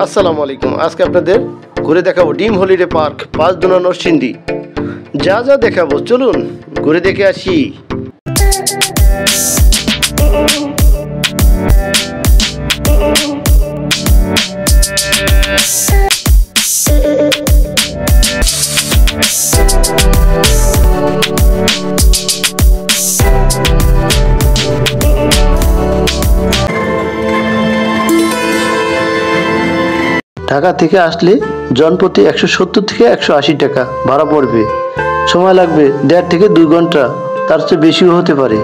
আসসালামু আলাইকুম। আজকে আপনাদের ঘুরে দেখাবো ড্রিম হলিডে পার্ক ৫ নরসিংদী। যা যা দেখাবো চলুন ঘুরে দেখে আসি। ঢাকা থেকে আসলে জনপ্রতি ১৭০ থেকে ১৮০ টাকা ভাড়া পড়বে। সময় লাগবে ১.৫ থেকে ২ ঘন্টা, তার চেয়ে বেশিও হতে পারে।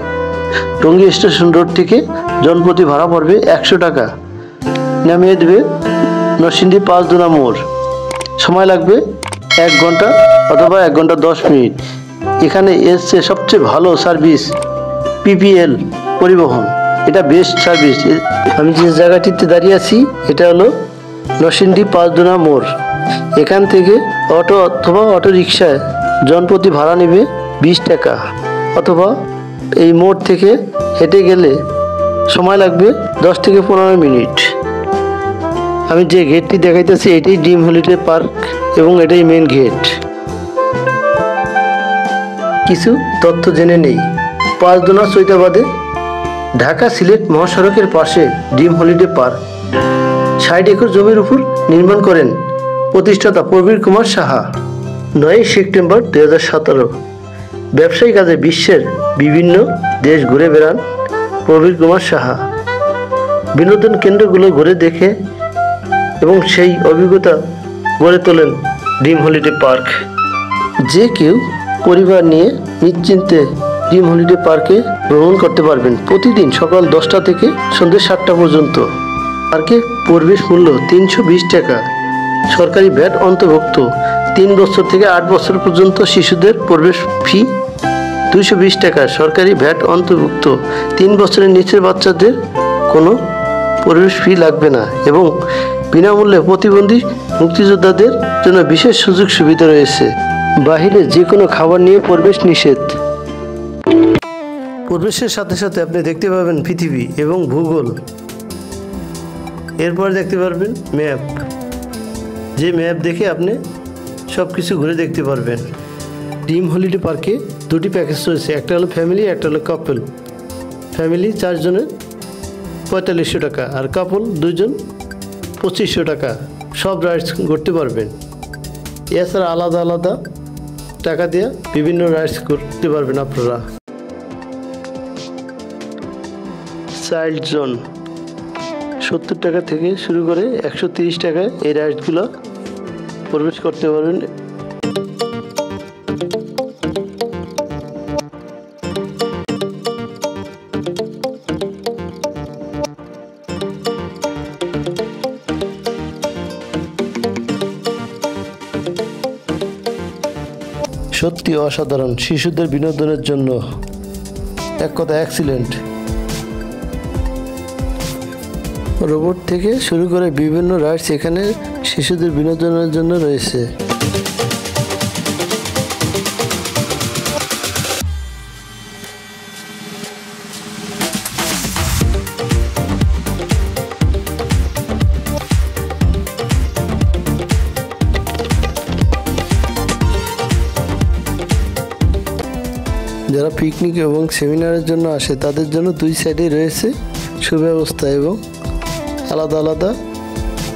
টঙ্গী স্টেশন রোড থেকে জনপ্রতি ভাড়া পড়বে ১০০ টাকা। নামিয়ে দেবে নরসিংদী ৫ মোড়। সময় লাগবে ১ ঘন্টা অথবা ১ ঘন্টা ১০ মিনিট। এখানে এসছে সবচেয়ে ভালো সার্ভিস পিপিএল পরিবহন। এটা বেস্ট সার্ভিস। আমি যে জায়গাটিতে দাঁড়িয়ে আছি এটা হলো নরসিংদী ৫ মোড়। এখান থেকে অটো অথবা অটো রিক্সায় জনপ্রতি ভাড়া নেবে ২০ টাকা, অথবা এই মোড় থেকে হেঁটে গেলে সময় লাগবে ১০ থেকে ১৫ মিনিট। আমি যে গেটটি দেখাইতেছি এটাই ড্রিম হলিডে পার্ক এবং এটাই মেন গেট। কিছু তথ্য জেনে নেই। ৫ চৈতাবাদে ঢাকা সিলেট মহাসড়কের পাশে ড্রিম হলিডে পার্ক ৬০ একর জমির উপর নির্মাণ করেন প্রতিষ্ঠাতা প্রবীর কুমার সাহা। ৯ সেপ্টেম্বর ২০১৭ ব্যবসায়ী কাজে বিশ্বের বিভিন্ন দেশ ঘুরে বেড়ান প্রবীর কুমার সাহা। বিনোদন কেন্দ্রগুলো ঘুরে দেখে এবং সেই অভিজ্ঞতা গড়ে তোলেন ড্রিম হলিডে পার্ক। যে কেউ পরিবার নিয়ে নিশ্চিন্তে ড্রিম হলিডে পার্কে ভ্রমণ করতে পারবেন। প্রতিদিন সকাল ১০টা থেকে সন্ধ্যে ৭টা পর্যন্ত। পার্কে প্রবেশ মূল্য ৩২০ টাকা, সরকারি ভ্যাট অন্তর্ভুক্ত। ৩ বছর থেকে ৮ বছর পর্যন্ত শিশুদের প্রবেশ ফি ২২০ টাকা, সরকারি ভ্যাট অন্তর্ভুক্ত। ৩ বছরের নিচের বাচ্চাদের কোনো প্রবেশ ফি লাগবে না এবং বিনামূল্যে প্রতিবন্ধী মুক্তিযোদ্ধাদের জন্য বিশেষ সুযোগ সুবিধা রয়েছে। বাহিরে যে কোনো খাবার নিয়ে প্রবেশ নিষেধ। প্রবেশের সাথে সাথে আপনি দেখতে পাবেন পৃথিবী এবং ভূগোল। এরপর দেখতে পারবেন ম্যাপ, যে ম্যাপ দেখে আপনি সব কিছু ঘুরে দেখতে পারবেন। ড্রিম হলিডে পার্কে দুটি প্যাকেজ রয়েছে, একটা হলো ফ্যামিলি, একটা হলো কাপল। ফ্যামিলি ৪ জনের ৪৫০০ টাকা আর কাপল ২ জন ২৫০০ টাকা। সব রাইডস করতে পারবেন। এছাড়া আলাদা আলাদা টাকা দিয়ে বিভিন্ন রাইডস করতে পারবেন আপনারা। চাইল্ড জোন ৭০ টাকা থেকে শুরু করে ১৩০ টাকায় এই রাইডসগুলো প্রবেশ করতে পারবেন। সত্যি অসাধারণ, শিশুদের বিনোদনের জন্য এক কথা এক্সিলেন্ট। রোবট থেকে শুরু করে বিভিন্ন রাইডস এখানে শিশুদের বিনোদনের জন্য রয়েছে। যারা পিকনিক এবং সেমিনারের জন্য আসে তাদের জন্য ২ সাইডে রয়েছে সুব্যবস্থা এবং আলাদা আলাদা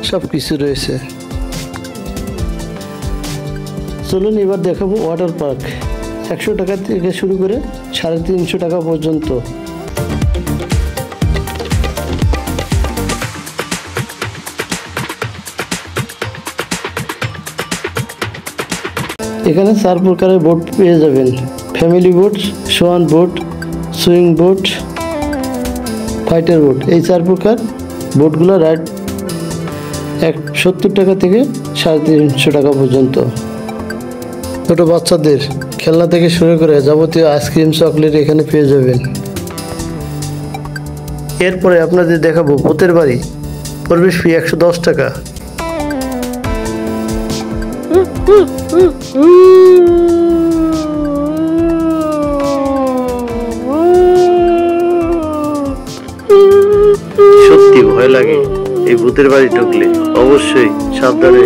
সব কিছু রয়েছে। চলুন এবার দেখাবো ওয়াটার পার্ক। ১০০ টাকা থেকে শুরু করে ৩৫০ টাকা পর্যন্ত। এখানে ৪ প্রকারের বোট পেয়ে যাবেন: family boat, swan boat, swing boat, fighter boat. এই ৪ প্রকার বোটগুলো রাইড ৭০ টাকা থেকে ৩৫০ টাকা পর্যন্ত। ছোটো বাচ্চাদের খেলনা থেকে শুরু করে যাবতীয় আইসক্রিম, চকলেট এখানে পেয়ে যাবেন। এরপরে আপনাদের দেখাবো ভূতের বাড়ি। প্রবেশ ফি ১১০ টাকা। সত্যি ভয় লাগে এই ভূতের বাড়ি ঢুকলে অবশ্যই সাবধানে,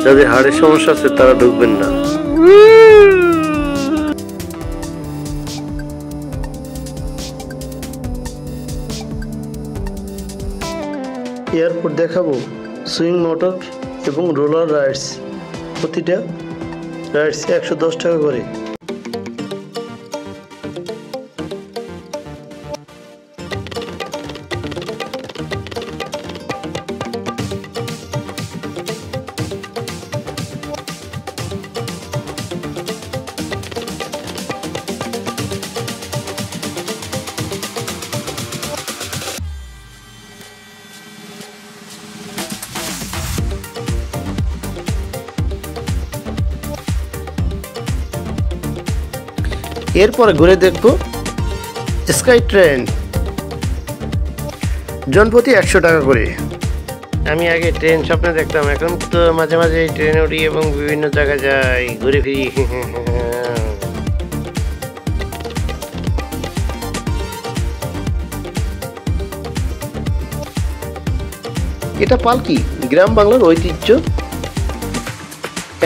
যাদের হাড়ের সমস্যা আছে তারা ঢুকবেন না। এয়ারপোর্ট দেখাবো সুইং মোটর এবং রোলার রাইডস। প্রতিটা রাইডস 110 টাকা করে। এরপরে ঘুরে দেখবো স্কাই ট্রেন, জনপ্রতি 100 টাকা করে। আমি আগে ট্রেন স্বপ্নে দেখতাম, এখন তো মাঝে মাঝে এই ট্রেনে উঠি এবং বিভিন্ন জায়গায় যাই, ঘুরে ফিরি। এটা পালকি, গ্রাম বাংলার ঐতিহ্য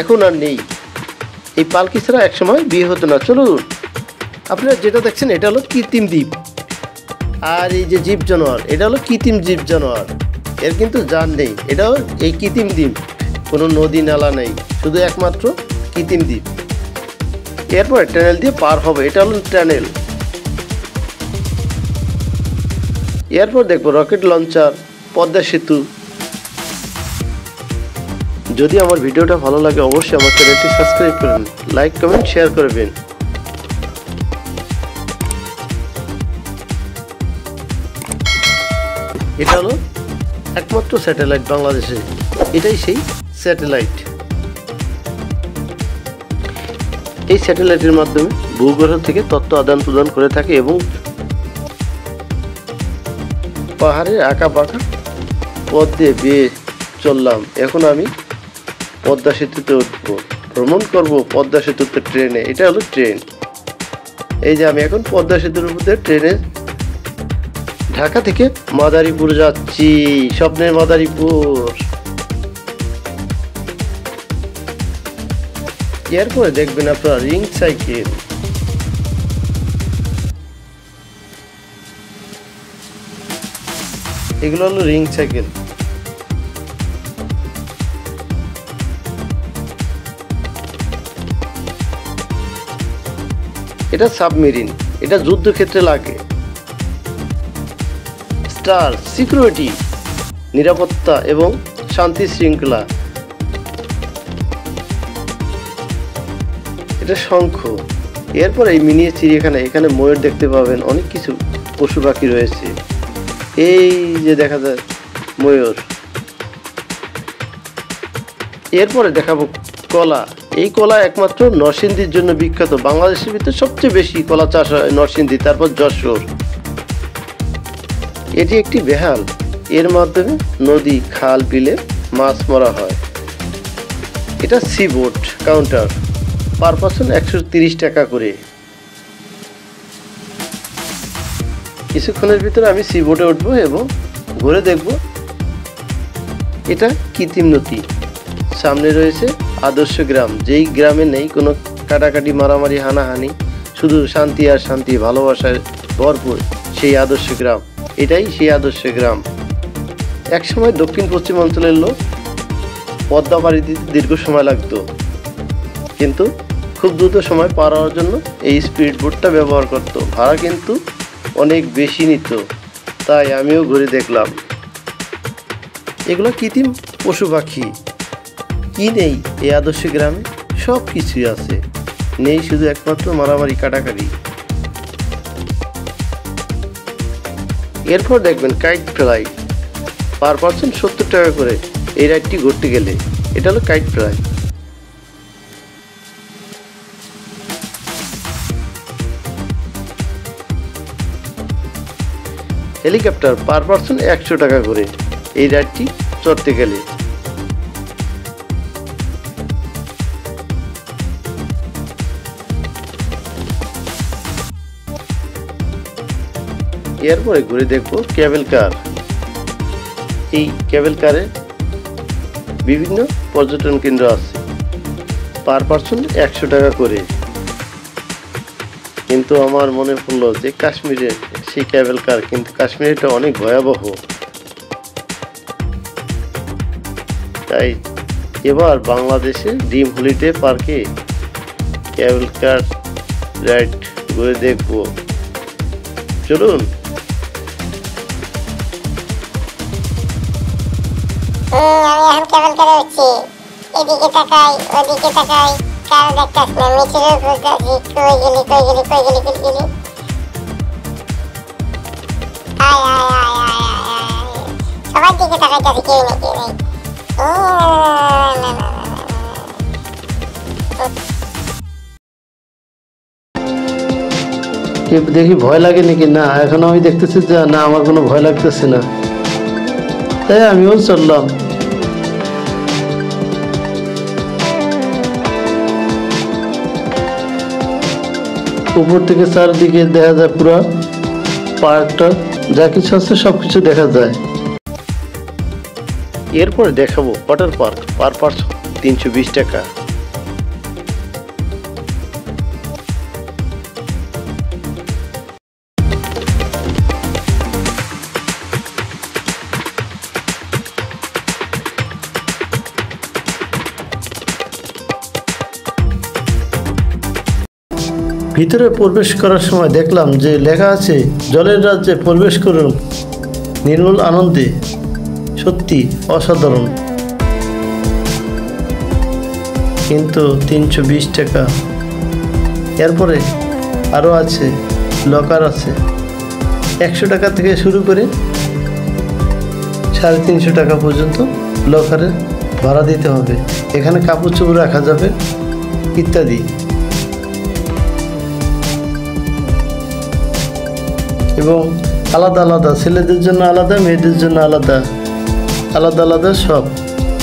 এখন আর নেই। এই পালকি ছাড়া একসময় বিয়ে হতো না। চলুন, আপনারা যেটা দেখছেন এটা হলো কৃত্রিম দ্বীপ, আর এই যে জীব জানোয়ার এটা হলো কৃত্রিম জীব জানোয়ার, এর কিন্তু জান নেই। এটাও এই কৃত্রিম দ্বীপ, কোনো নদী নালা নেই, শুধু একমাত্র কৃত্রিম দ্বীপ। এরপর টানেল দিয়ে পার হবে, এটা হলো টানেল। এরপর দেখবো রকেট লঞ্চার, পদ্মা সেতু। যদি আমার ভিডিওটা ভালো লাগে অবশ্যই আমার চ্যানেলটি সাবস্ক্রাইব করবেন, লাইক কমেন্ট শেয়ার করবেন। এটা হলো একমাত্র স্যাটেলাইট বাংলাদেশে, এটাই সেই স্যাটেলাইট। এই স্যাটেলাইটের মাধ্যমে ভূগ্রহ থেকে তথ্য আদান প্রদান করে থাকে এবং পাহাড়ের আঁকা বাঁকা পথ দিয়ে বেয়ে চললাম। এখন আমি পদ্মা সেতুতে উঠবো, ভ্রমণ করব পদ্মা সেতুতে ট্রেনে। এটা হলো ট্রেন। এই যে আমি এখন পদ্মা সেতুর উপর ট্রেনে ঢাকা থেকে মাদারীপুর যাচ্ছি, স্বপ্নের মাদারীপুর। এরপরে দেখবেন আপনারা রিং সাইকেল। এগুলো হলো রিং সাইকেল। এটা সাবমেরিন, এটা যুদ্ধক্ষেত্রে লাগে। স্টার সিকিউরিটি, নিরাপত্তা এবং শান্তি শৃঙ্খলা। এটা শঙ্খ। এরপর এই মিনি চিড়িয়াখানা, এখানে ময়ূর দেখতে পাবেন, অনেক কিছু পশু পাখি রয়েছে। এই যে দেখা যায় ময়ূর। এরপরে দেখাবো কলা। এই কলা একমাত্র নরসিংদীর জন্য বিখ্যাত। বাংলাদেশের ভিতরে সবচেয়ে বেশি কলা চাষ হয় নরসিংদী, তারপর যশোর। এটি একটি বেহাল, এর মাধ্যমে নদী খাল বিলে মাছ মারা হয়। এটা sea boat counter, per person 130 টাকা করে। কিছুক্ষণের ভিতরে আমি সি বোটে উঠবো এবং ঘুরে দেখব। এটা কৃত্রিম নদী, সামনে রয়েছে আদর্শ গ্রাম, যেই গ্রামে নেই কোনো কাটাকাটি মারামারি হানাহানি, শুধু শান্তি আর শান্তি, ভালোবাসায় ভরপুর সেই আদর্শ গ্রাম। এটাই সেই আদর্শ গ্রাম। একসময় দক্ষিণ পশ্চিম অঞ্চলের লোক পদ্মা পাড়ি দিতে দীর্ঘ সময় লাগতো, কিন্তু খুব দ্রুত সময় পার হওয়ার জন্য এই স্পিড বোটটা ব্যবহার করতো। ভাড়া কিন্তু অনেক বেশি নিত, তাই আমিও ঘুরে দেখলাম। এগুলো কৃত্রিম পশু পাখি। কি নেই এই আদর্শ গ্রামে? সব কিছুই আছে, নেই শুধু একমাত্র মারামারি কাটাকাটি। এরপর দেখবেন কাইট ফ্লাই, পার পার্সন 70 টাকা করে এই রাইডটি ঘুরতে গেলে। এটা হলো kite fly. Helicopter, per person 100 টাকা করে এই রাইডটি চড়তে গেলে। এরপরে ঘুরে দেখবো কেবল কার। এই কেবল কারে বিভিন্ন পর্যটন কেন্দ্র আছে, পার পার্সন 100 টাকা করে। কিন্তু আমার মনে পড়লো যে কাশ্মীরে সেই কেবল কার, কিন্তু কাশ্মীরে এটা অনেক ভয়াবহ। তাই এবার বাংলাদেশে ড্রিম হলিডে পার্কে কেবল কার রাইড ঘুরে দেখবো। চলুন। আমি এখন কেবল কারে উঠছি, এদিকে তাকাই ওদিকে তাকাই, কারো দেখতাস না, মিছিলের খুঁজতাছি, কই গেলি কই গেলি কই গেলি কই গেলি। আয় আয় আয় আয় আয়, সবার দিকে তাকাইতাছি, কেউ নেই কেউ নেই। দেখি ভয় লাগে নাকি না, এখন আমি দেখতেছি যে না, আমার কোনো ভয় লাগতেছে না, তাই আমিও চললাম। উপর থেকে চারদিকে দেখা যায় পুরো পার্কটা, যা কিছু আছে সবকিছু দেখা যায়। এরপরে দেখাবো ওয়াটার পার্ক, পার পার্সন 320 টাকা। ভিতরে প্রবেশ করার সময় দেখলাম যে লেখা আছে জলের রাজ্যে প্রবেশ করুন নির্মল আনন্দে। সত্যি অসাধারণ, কিন্তু 320 টাকা। এরপরে আরও আছে, লকার আছে 100 টাকা থেকে শুরু করে 350 টাকা পর্যন্ত লকারে ভাড়া দিতে হবে। এখানে কাপড় চোপড় রাখা যাবে ইত্যাদি। এবং আলাদা আলাদা, ছেলেদের জন্য আলাদা, মেয়েদের জন্য আলাদা, আলাদা আলাদা সব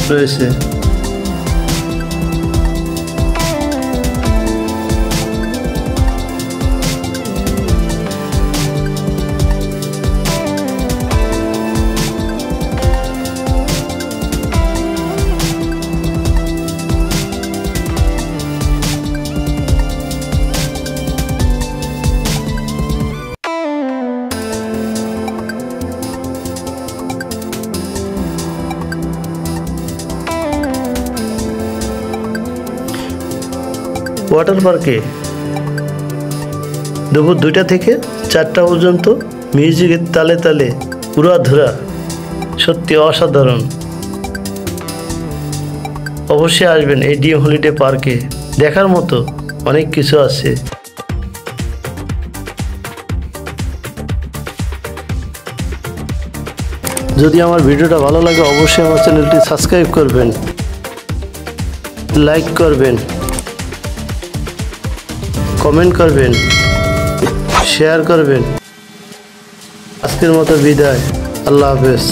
রয়েছে। ওয়াটার পার্কে দুপুর 2টা থেকে 4টা পর্যন্ত মিউজিকের তালে তালে উড়াধুরা, সত্যি অসাধারণ। অবশ্যই আসবেন এই ড্রিম হলিডে পার্কে, দেখার মতো অনেক কিছু আছে। যদি আমার ভিডিওটা ভালো লাগে অবশ্যই আমার চ্যানেলটি সাবস্ক্রাইব করবেন, লাইক করবেন, কমেন্ট করবেন, শেয়ার করবেন। আজকের মতো বিদায়, আল্লাহ হাফেজ।